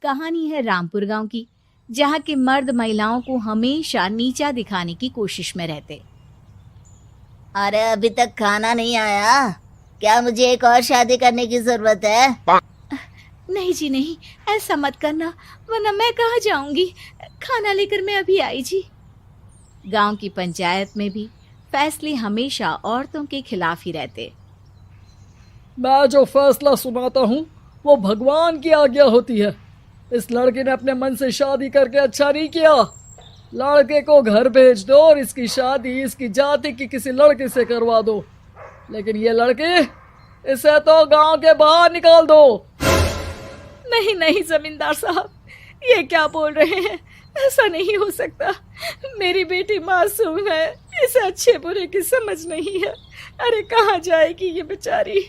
कहानी है रामपुर गांव की, जहां के मर्द महिलाओं को हमेशा नीचा दिखाने की कोशिश में रहते। अरे अभी तक खाना नहीं आया क्या? मुझे एक और शादी करने की जरूरत है। नहीं जी नहीं, ऐसा मत करना, वरना मैं कहाँ जाऊंगी। खाना लेकर मैं अभी आई जी। गांव की पंचायत में भी फैसले हमेशा औरतों के खिलाफ ही रहते। मैं जो फैसला सुनाता हूँ वो भगवान की आज्ञा होती है। इस लड़के ने अपने मन से शादी करके अच्छा नहीं किया। लड़के को घर भेज दो और इसकी शादी इसकी जाति की किसी लड़के से करवा दो। लेकिन ये लड़की, इसे तो गांव के बाहर निकाल दो। नहीं नहीं जमींदार साहब, ये क्या बोल रहे हैं? ऐसा नहीं हो सकता। मेरी बेटी मासूम है, इसे अच्छे बुरे की समझ नहीं है। अरे कहाँ जाएगी ये बेचारी?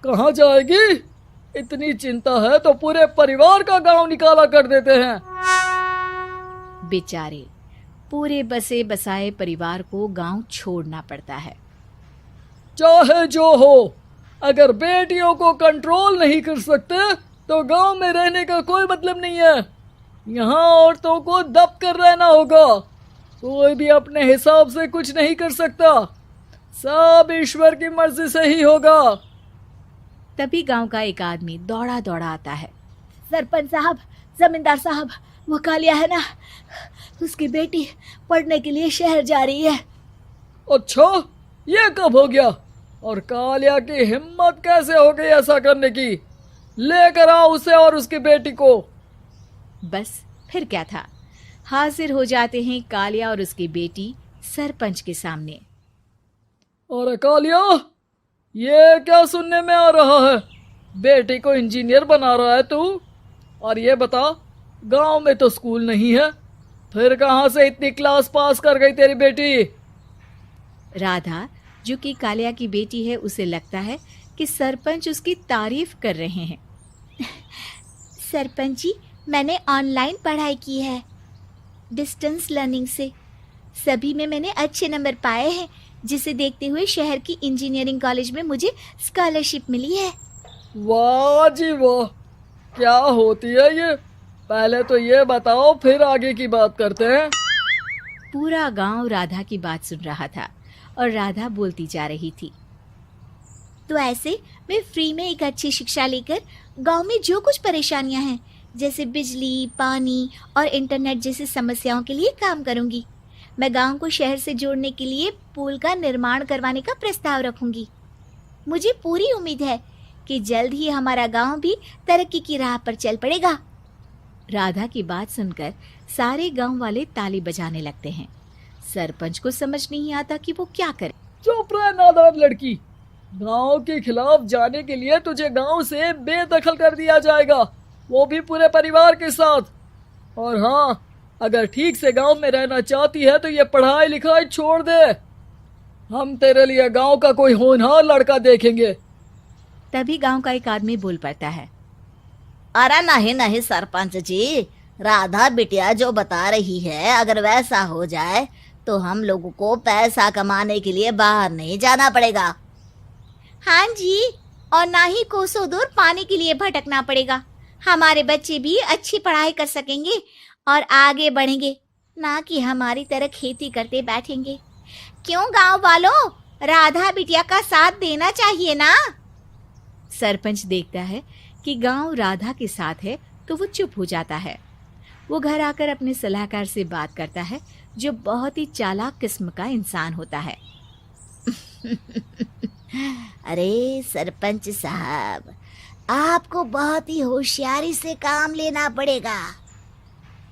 कहाँ जाएगी? इतनी चिंता है तो पूरे परिवार का गांव निकाला कर देते हैं। बेचारे पूरे बसे बसाए परिवार को गांव छोड़ना पड़ता है। चाहे जो हो, अगर बेटियों को कंट्रोल नहीं कर सकते तो गांव में रहने का कोई मतलब नहीं है। यहाँ औरतों को दब कर रहना होगा। कोई भी अपने हिसाब से कुछ नहीं कर सकता, सब ईश्वर की मर्जी से ही होगा। तभी गांव का एक आदमी दौड़ा दौड़ा आता है। सरपंच साहब, जमींदार साहब, वो कालिया है ना, उसकी बेटी पढ़ने के लिए शहर जा रही है। अच्छा, ये कब हो गया? और कालिया की हिम्मत कैसे हो गई ऐसा करने की? लेकर आओ उसे और उसकी बेटी को। बस फिर क्या था, हाजिर हो जाते हैं कालिया और उसकी बेटी सरपंच के सामने। अरे कालिया, ये क्या सुनने में आ रहा है? बेटी को इंजीनियर बना रहा है तू? और ये बता, गांव में तो स्कूल नहीं है, फिर कहां से इतनी क्लास पास कर गई तेरी बेटी? राधा, जो कि कालिया की बेटी है, उसे लगता है कि सरपंच उसकी तारीफ कर रहे हैं। सरपंच जी, मैंने ऑनलाइन पढ़ाई की है, डिस्टेंस लर्निंग से। सभी में मैंने अच्छे नंबर पाए हैं, जिसे देखते हुए शहर की इंजीनियरिंग कॉलेज में मुझे स्कॉलरशिप मिली है। वाह जी वाह, क्या होती है ये? पहले तो ये बताओ, फिर आगे की बात करते हैं। पूरा गांव राधा की बात सुन रहा था और राधा बोलती जा रही थी। तो ऐसे मैं फ्री में एक अच्छी शिक्षा लेकर गांव में जो कुछ परेशानियां हैं, जैसे बिजली, पानी और इंटरनेट जैसी समस्याओं के लिए काम करूंगी। मैं गांव को शहर से जोड़ने के लिए पुल का निर्माण करवाने का प्रस्ताव रखूंगी। मुझे पूरी उम्मीद है कि जल्द ही हमारा गांव भी तरक्की की राह पर चल पड़ेगा। राधा की बात सुनकर सारे गांव वाले ताली बजाने लगते हैं। सरपंच को समझ नहीं आता कि वो क्या करे। चुप रह नादान लड़की, गांव के खिलाफ जाने के लिए तुझे गांव से बेदखल कर दिया जाएगा, वो भी पूरे परिवार के साथ। और हाँ, अगर ठीक से गांव में रहना चाहती है तो ये पढ़ाई लिखाई छोड़ दे। हम तेरे लिए गांव का कोई होनहार लड़का देखेंगे। तभी गांव का एक आदमी बोल पड़ता है। अरे नहीं नहीं सरपंच जी, राधा बिटिया जो बता रही है, अगर वैसा हो जाए तो हम लोगों को पैसा कमाने के लिए बाहर नहीं जाना पड़ेगा। हाँ जी, और ना ही कोसों दूर पानी के लिए भटकना पड़ेगा। हमारे बच्चे भी अच्छी पढ़ाई कर सकेंगे और आगे बढ़ेंगे, ना कि हमारी तरह खेती करते बैठेंगे। क्यों गांव वालों, राधा बिटिया का साथ देना चाहिए ना। सरपंच देखता है कि गांव राधा के साथ है तो वो चुप हो जाता है। वो घर आकर अपने सलाहकार से बात करता है, जो बहुत ही चालाक किस्म का इंसान होता है। अरे सरपंच साहब, आपको बहुत ही होशियारी से काम लेना पड़ेगा।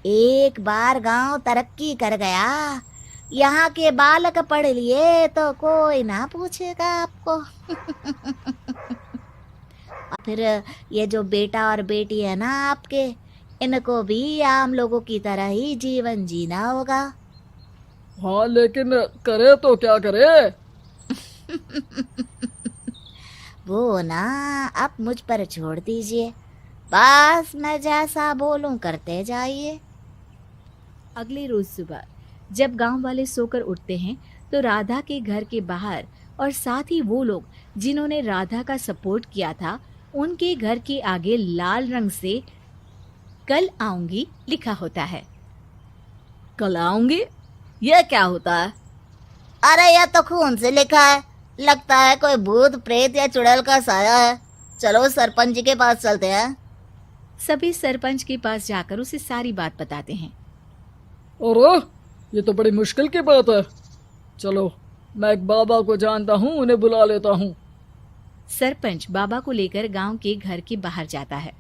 एक बार गांव तरक्की कर गया, यहाँ के बालक पढ़ लिए तो कोई ना पूछेगा आपको। फिर ये जो बेटा और बेटी है ना आपके, इनको भी आम लोगों की तरह ही जीवन जीना होगा। हाँ, लेकिन करे तो क्या करे? वो ना आप मुझ पर छोड़ दीजिए, बस मैं जैसा बोलूं करते जाइए। अगले रोज सुबह जब गांव वाले सोकर उठते हैं तो राधा के घर के बाहर और साथ ही वो लोग जिन्होंने राधा का सपोर्ट किया था, उनके घर के आगे लाल रंग से कल आऊंगी लिखा होता है। कल आऊंगी, यह क्या होता है? अरे यह तो खून से लिखा है, लगता है कोई भूत प्रेत या चुड़ैल का साया है। चलो सरपंच जी के पास चलते हैं। सभी सरपंच के पास जाकर उसे सारी बात बताते हैं। अरे ये तो बड़ी मुश्किल की बात है। चलो मैं एक बाबा को जानता हूँ, उन्हें बुला लेता हूँ। सरपंच बाबा को लेकर गांव के घर के बाहर जाता है।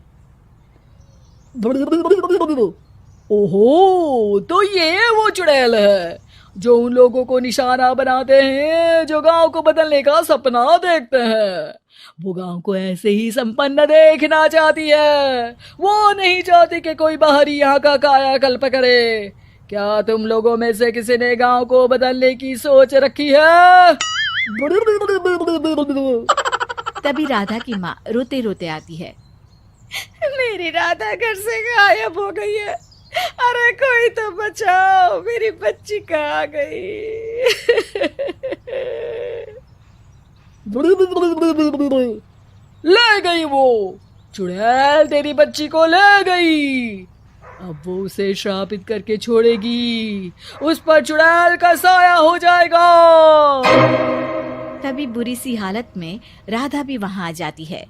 ओहो, तो ये वो चुड़ैल है जो उन लोगों को निशाना बनाते हैं जो गांव को बदलने का सपना देखते हैं। वो गांव को ऐसे ही संपन्न देखना चाहती है। वो नहीं चाहती कि कोई बाहरी यहाँ का कायाकल्प करे। क्या तुम लोगों में से किसी ने गांव को बदलने की सोच रखी है? तभी राधा की माँ रोते रोते आती है। मेरी राधा घर से गायब हो गई है। अरे कोई तो बचाओ, मेरी बच्ची कहाँ गई? ले गई वो चुड़ैल, तेरी बच्ची को ले गई। अब वो उसे श्रापित करके छोड़ेगी, उस पर चुड़ैल का साया हो जाएगा। तभी बुरी सी हालत में राधा भी वहां आ जाती है।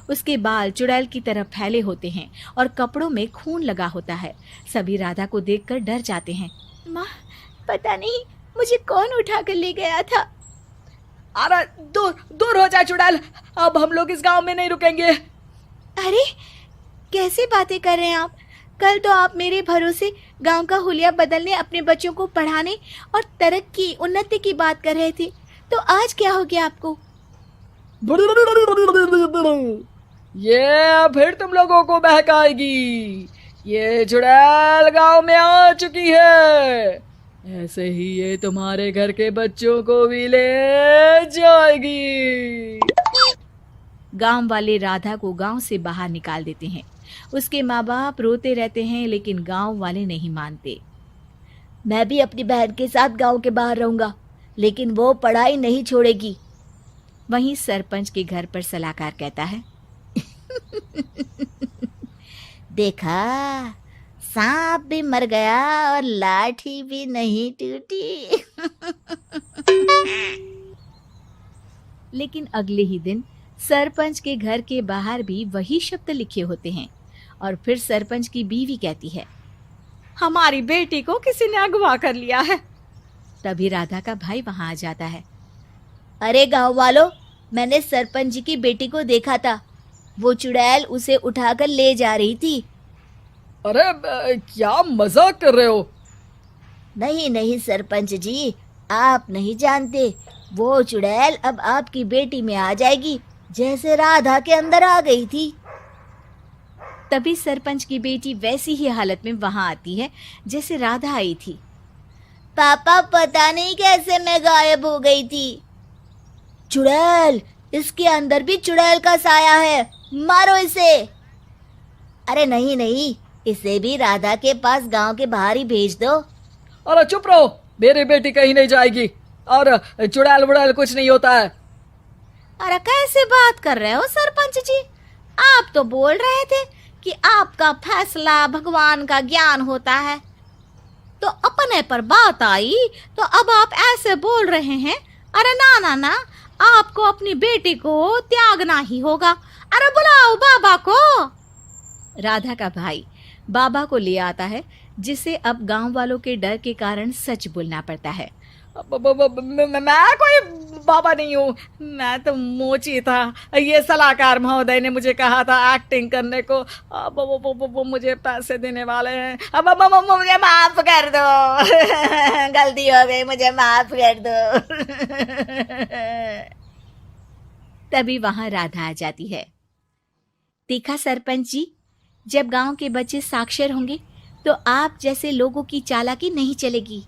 उसके बाल चुड़ैल की तरह फैले होते हैं और कपड़ों में खून लगा होता है। सभी राधा को देखकर डर जाते हैं। माँ, पता नहीं मुझे कौन उठा कर ले गया था। अरे दूर दूर हो जा चुड़ैल, अब हम लोग इस गांव में नहीं रुकेंगे। अरे कैसे बातें कर रहे हैं आप? कल तो आप मेरे भरोसे गांव का हुलिया बदलने, अपने बच्चों को पढ़ाने और तरक्की उन्नति की बात कर रहे थे, तो आज क्या हो गया आपको? ये फिर तुम लोगों को बहकाएगी। ये चुड़ैल गांव में आ चुकी है, ऐसे ही ये तुम्हारे घर के बच्चों को भी ले जाएगी। गांव वाले राधा को गांव से बाहर निकाल देते हैं। उसके माँ बाप रोते रहते हैं, लेकिन गांव वाले नहीं मानते। मैं भी अपनी बहन के साथ गांव के बाहर रहूंगा, लेकिन वो पढ़ाई नहीं छोड़ेगी। वहीं सरपंच के घर पर सलाहकार कहता है। देखा, सांप भी मर गया और लाठी भी नहीं टूटी। लेकिन अगले ही दिन सरपंच के घर के बाहर भी वही शब्द लिखे होते हैं। और फिर सरपंच की बीवी कहती है, हमारी बेटी को किसी ने अगवा कर लिया है। तभी राधा का भाई वहां आ जाता है। अरे गांव वालों, मैंने सरपंच जी की बेटी को देखा था। वो चुड़ैल उसे उठाकर ले जा रही थी। अरे क्या मजाक कर रहे हो? नहीं नहीं सरपंच जी, आप नहीं जानते। वो चुड़ैल अब आपकी बेटी में आ जाएगी, जैसे राधा के अंदर आ गई थी। तभी सरपंच की बेटी वैसी ही हालत में वहां आती है जैसे राधा आई थी। पापा, पता नहीं कैसे मैं गायब हो गई थी। चुड़ैल, इसके अंदर भी चुड़ैल का साया है, मारो इसे। अरे नहीं नहीं, इसे भी राधा के पास गांव के बाहर ही भेज दो। अरे चुप रहो, मेरी बेटी कहीं नहीं जाएगी और चुड़ैल वुड़ैल कुछ नहीं होता है। अरे कैसे बात कर रहे हो सरपंच जी? आप तो बोल रहे थे कि आपका फैसला भगवान का ज्ञान होता है, तो अपने पर बात आई तो अब आप ऐसे बोल रहे हैं। अरे ना ना ना, आपको अपनी बेटी को त्यागना ही होगा। अरे बुलाओ बाबा को। राधा का भाई बाबा को ले आता है, जिसे अब गांव वालों के डर के कारण सच बोलना पड़ता है। मैं कोई बाबा नहीं हूँ, मैं तो मोची था। ये सलाहकार महोदय ने मुझे कहा था एक्टिंग करने को। अब वो मुझे पैसे देने वाले हैं। अब मुझे माफ कर दो। गलती हो गई, मुझे माफ कर दो। तभी वहां राधा आ जाती है। देखा सरपंच जी, जब गांव के बच्चे साक्षर होंगे तो आप जैसे लोगों की चालाकी नहीं चलेगी।